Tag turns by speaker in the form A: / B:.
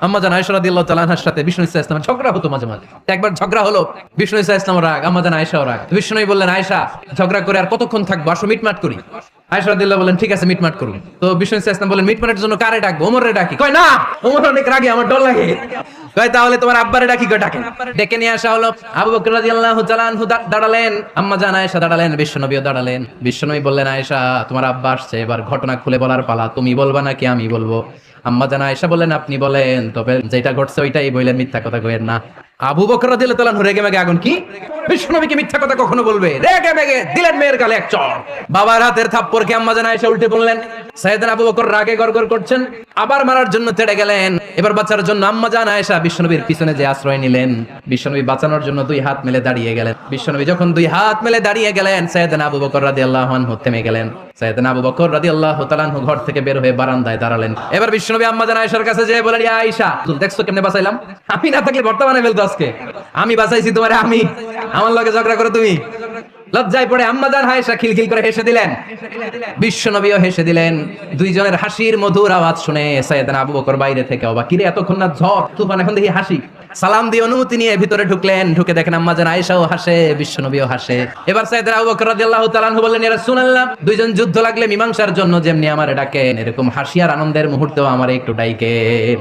A: আম্মা জান আয়েশা রাদিয়াল্লাহু তাআলা আনহার সাথে বিষ্ণু ইসা ইসলামের ঝগড়া হতো মাঝে মাঝে। একবার ঝগড়া হলো, বিষ্ণু ইসা ইসলাম রাগ, আম্মা জান আয়েশাও রাগ। বিষ্ণু নবী বললেন, আয়েশা ঝগড়া করে আর কতক্ষণ থাকবো, আসো মিটমাট করি। আয়েশা রাদিয়াল্লাহু বলেন, ঠিক আছে মিটমাট করুন। তো বিষ্ণু ইসা ইসলাম বলেন, মিটমাটের জন্য কারে ডাকবো? ওমরে ডাকি। কয় না, ওমর অনেক রাগে, আমার ডর লাগে। কয় তাহলে তোমার আব্বারে ডাকি। কয় ডাকেন। ডেকে নিয়ে আসা হলো। আবু বকর রাদিয়াল্লাহু তাআলা আনহু দাঁড়ালেন, আম্মা জান আয়েশা দাঁড়ালেন, বিশ্বনবীও দাঁড়ালেন। বিশ্বনবী বললেন, আয়েশা তোমার আব্বা আসছে, এবার ঘটনা খুলে বলার পালা, তুমি বলবা নাকি আমি বলবো? আম্মা জান আয়েশা বললেন, আপনি বলেন, তবে যেটা ঘটছে ওইটাই বললেন, মিথ্যা কথা কইেন না। আবু বকর রাদিয়াল্লাহু তাআলা আনহু রেগে মেগে আগুন। কি বিশ্বনবীকে মিথ্যা কথা কখনো বলবে? রেগে মেগে দিলেন মেয়ের গালে এক চড়। বাবার হাতের থাপ্পড়কে আম্মা জান আয়েশা উল্টে বললেন। সাইয়েদনা আবু বকর রাগে গড়গড় করছেন, আবার মারার জন্য তেড়ে গেলেন। এবার বাঁচার জন্য আম্মা জান আয়েশা বিশ্বনবীর পিছনে যে আশ্রয় নিলেন, বিশ্বনবী বাঁচানোর জন্য দুই হাত মেলে দাঁড়িয়ে গেলেন। বিশ্বনবী যখন দুই হাত মেলে দাঁড়িয়ে গেলেন, সাইয়েদনা আবু বকর রাদিয়াল্লাহু আনহু থেমে গেলেন। সাইয়েদনা আবু বকর রাদিয়াল্লাহু তাআলা আনহু ঘর থেকে বের হয়ে বারান্দায় দাঁড়ালেন। এবার বিশ্বনবী আম্মা জান আয়েশার কাছে যেয়ে বলেন, ইয়া আয়েশা, তুমি দেখছো কেমনে বাঁচাইলাম? আমি না থাকলে বর্তমানে ফেলতো আজকে। আমি বাঁচাইছি তোমারে, আমি আমার লগে ঝগড়া করো তুমি? লজ্জায় পড়ে আম্মা জান আয়েশা খিলখিল করে হেসে দিলেন, বিশ্বনবীও হেসে দিলেন। দুইজনের হাসির মধুর আওয়াজ শুনে সাইয়েদনা আবু বকর বাইরে থেকে অবাক, কিরে এতক্ষণ না ঝড় তুফান, এখন দেখি হাসি। সালাম দিয়ে অনুমতি নিয়ে ভিতরে ঢুকলেন, ঢুকে দেখেন আম্মা জান আয়েশাও হাসে, বিশ্বনবীও হাসে। এবার সাইয়েদনা আবু বকর রাদিয়াল্লাহু তাআলা আনহু বললেন, ইয়া রাসূলুল্লাহ, দুইজন যুদ্ধ লাগলে মীমাংসার জন্য যেমনি আমারে ডাকেন, এরকম হাসি আর আনন্দের মুহূর্তেও আমারে একটু ডাকেন।